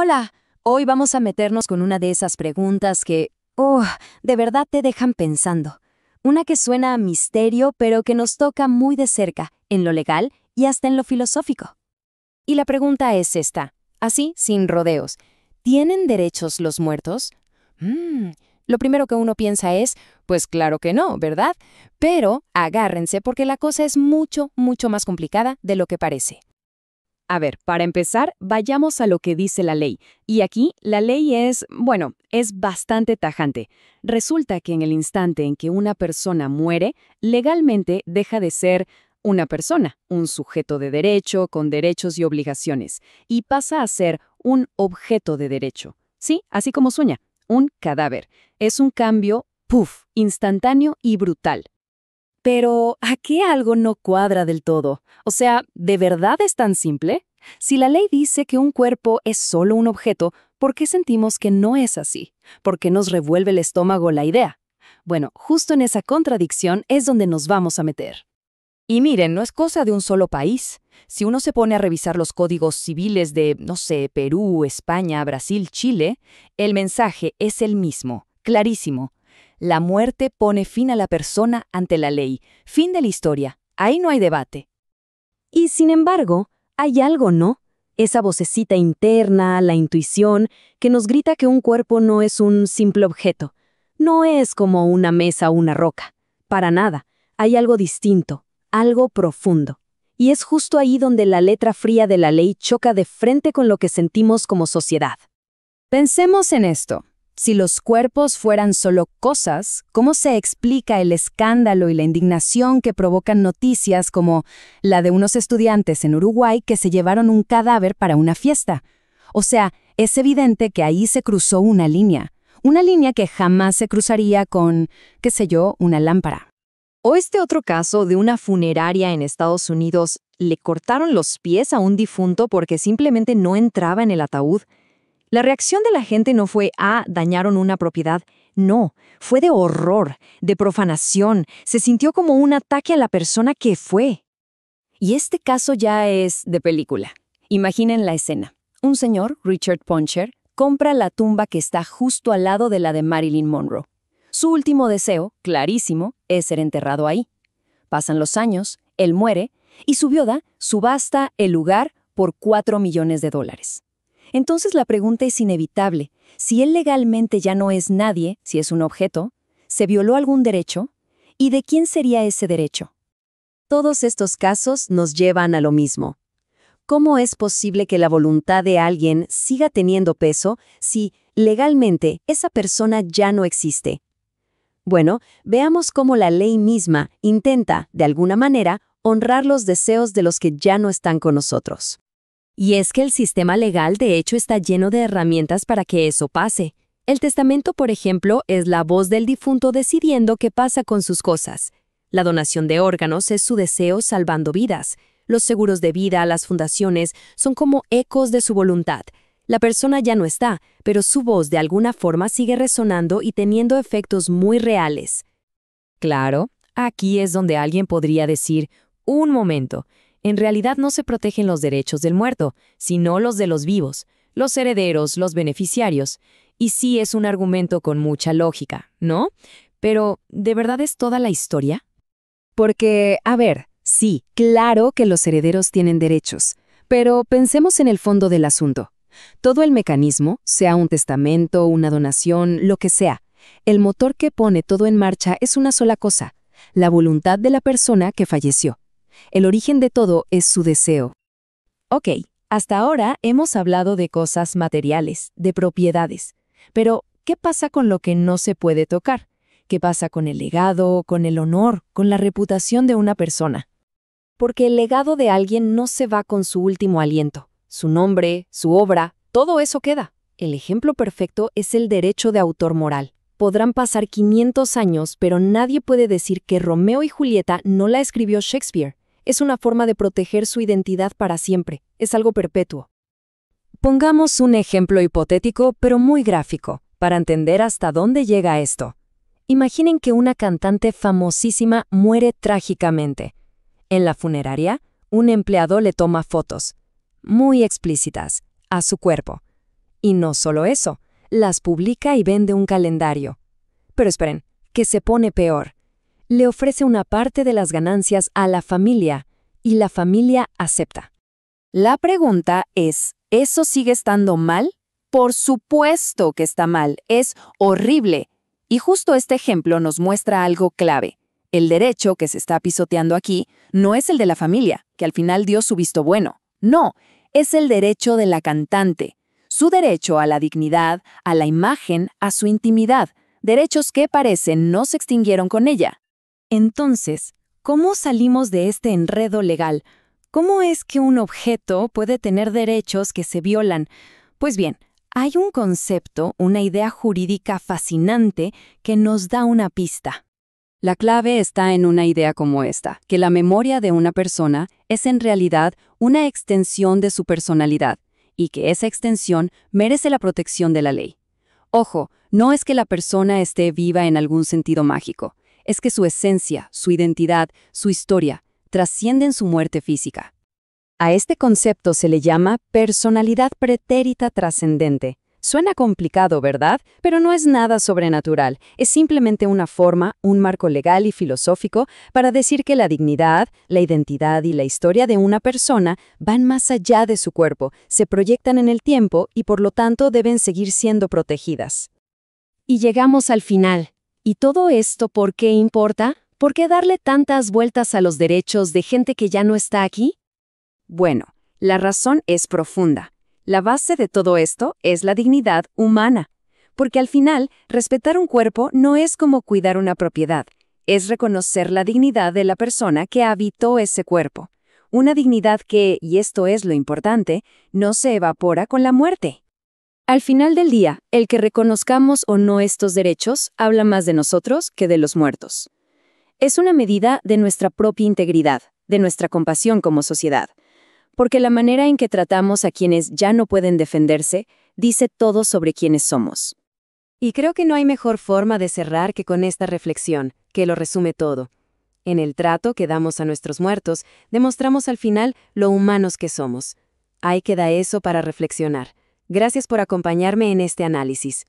Hola, hoy vamos a meternos con una de esas preguntas que, de verdad te dejan pensando. Una que suena a misterio, pero que nos toca muy de cerca, en lo legal y hasta en lo filosófico. Y la pregunta es esta, así sin rodeos. ¿Tienen derechos los muertos? Lo primero que uno piensa es, pues claro que no, ¿verdad? Pero agárrense porque la cosa es mucho, mucho más complicada de lo que parece. A ver, para empezar, vayamos a lo que dice la ley. Y aquí la ley es bastante tajante. Resulta que en el instante en que una persona muere, legalmente deja de ser una persona, un sujeto de derecho con derechos y obligaciones, y pasa a ser un objeto de derecho. Sí, así como sueña, un cadáver. Es un cambio, instantáneo y brutal. Pero, ¿a qué algo no cuadra del todo? O sea, ¿de verdad es tan simple? Si la ley dice que un cuerpo es solo un objeto, ¿por qué sentimos que no es así? ¿Por qué nos revuelve el estómago la idea? Bueno, justo en esa contradicción es donde nos vamos a meter. Y miren, no es cosa de un solo país. Si uno se pone a revisar los códigos civiles de, no sé, Perú, España, Brasil, Chile, el mensaje es el mismo, clarísimo. La muerte pone fin a la persona ante la ley. Fin de la historia. Ahí no hay debate. Y sin embargo, hay algo, ¿no? Esa vocecita interna, la intuición, que nos grita que un cuerpo no es un simple objeto. No es como una mesa o una roca. Para nada. Hay algo distinto, algo profundo. Y es justo ahí donde la letra fría de la ley choca de frente con lo que sentimos como sociedad. Pensemos en esto. Si los cuerpos fueran solo cosas, ¿cómo se explica el escándalo y la indignación que provocan noticias como la de unos estudiantes en Uruguay que se llevaron un cadáver para una fiesta? O sea, es evidente que ahí se cruzó una línea que jamás se cruzaría con, qué sé yo, una lámpara. O este otro caso de una funeraria en Estados Unidos, le cortaron los pies a un difunto porque simplemente no entraba en el ataúd. La reacción de la gente no fue, dañaron una propiedad. No, fue de horror, de profanación. Se sintió como un ataque a la persona que fue. Y este caso ya es de película. Imaginen la escena. Un señor, Richard Puncher, compra la tumba que está justo al lado de la de Marilyn Monroe. Su último deseo, clarísimo, es ser enterrado ahí. Pasan los años, él muere, y su viuda subasta el lugar por $4 millones. Entonces la pregunta es inevitable. Si él legalmente ya no es nadie, si es un objeto, ¿se violó algún derecho? ¿Y de quién sería ese derecho? Todos estos casos nos llevan a lo mismo. ¿Cómo es posible que la voluntad de alguien siga teniendo peso si, legalmente, esa persona ya no existe? Bueno, veamos cómo la ley misma intenta, de alguna manera, honrar los deseos de los que ya no están con nosotros. Y es que el sistema legal de hecho está lleno de herramientas para que eso pase. El testamento, por ejemplo, es la voz del difunto decidiendo qué pasa con sus cosas. La donación de órganos es su deseo salvando vidas. Los seguros de vida, las fundaciones, son como ecos de su voluntad. La persona ya no está, pero su voz de alguna forma sigue resonando y teniendo efectos muy reales. Claro, aquí es donde alguien podría decir, un momento, en realidad no se protegen los derechos del muerto, sino los de los vivos, los herederos, los beneficiarios. Y sí es un argumento con mucha lógica, ¿no? Pero, ¿de verdad es toda la historia? Porque, a ver, sí, claro que los herederos tienen derechos, pero pensemos en el fondo del asunto. Todo el mecanismo, sea un testamento, una donación, lo que sea, el motor que pone todo en marcha es una sola cosa, la voluntad de la persona que falleció. El origen de todo es su deseo. Ok, hasta ahora hemos hablado de cosas materiales, de propiedades. Pero, ¿qué pasa con lo que no se puede tocar? ¿Qué pasa con el legado, con el honor, con la reputación de una persona? Porque el legado de alguien no se va con su último aliento. Su nombre, su obra, todo eso queda. El ejemplo perfecto es el derecho de autor moral. Podrán pasar 500 años, pero nadie puede decir que Romeo y Julieta no la escribió Shakespeare. Es una forma de proteger su identidad para siempre. Es algo perpetuo. Pongamos un ejemplo hipotético, pero muy gráfico, para entender hasta dónde llega esto. Imaginen que una cantante famosísima muere trágicamente. En la funeraria, un empleado le toma fotos, muy explícitas, a su cuerpo. Y no solo eso, las publica y vende un calendario. Pero esperen, que se pone peor. Le ofrece una parte de las ganancias a la familia, y la familia acepta. La pregunta es, ¿eso sigue estando mal? Por supuesto que está mal, es horrible. Y justo este ejemplo nos muestra algo clave. El derecho que se está pisoteando aquí no es el de la familia, que al final dio su visto bueno. No, es el derecho de la cantante. Su derecho a la dignidad, a la imagen, a su intimidad. Derechos que parecen no se extinguieron con ella. Entonces, ¿cómo salimos de este enredo legal? ¿Cómo es que un objeto puede tener derechos que se violan? Pues bien, hay un concepto, una idea jurídica fascinante que nos da una pista. La clave está en una idea como esta, que la memoria de una persona es en realidad una extensión de su personalidad, y que esa extensión merece la protección de la ley. Ojo, no es que la persona esté viva en algún sentido mágico, es que su esencia, su identidad, su historia, trascienden su muerte física. A este concepto se le llama personalidad pretérita trascendente. Suena complicado, ¿verdad? Pero no es nada sobrenatural, es simplemente una forma, un marco legal y filosófico para decir que la dignidad, la identidad y la historia de una persona van más allá de su cuerpo, se proyectan en el tiempo y por lo tanto deben seguir siendo protegidas. Y llegamos al final. ¿Y todo esto por qué importa? ¿Por qué darle tantas vueltas a los derechos de gente que ya no está aquí? Bueno, la razón es profunda. La base de todo esto es la dignidad humana, porque al final, respetar un cuerpo no es como cuidar una propiedad, es reconocer la dignidad de la persona que habitó ese cuerpo. Una dignidad que, y esto es lo importante, no se evapora con la muerte. Al final del día, el que reconozcamos o no estos derechos habla más de nosotros que de los muertos. Es una medida de nuestra propia integridad, de nuestra compasión como sociedad. Porque la manera en que tratamos a quienes ya no pueden defenderse dice todo sobre quiénes somos. Y creo que no hay mejor forma de cerrar que con esta reflexión, que lo resume todo. En el trato que damos a nuestros muertos, demostramos al final lo humanos que somos. Ahí queda eso para reflexionar. Gracias por acompañarme en este análisis.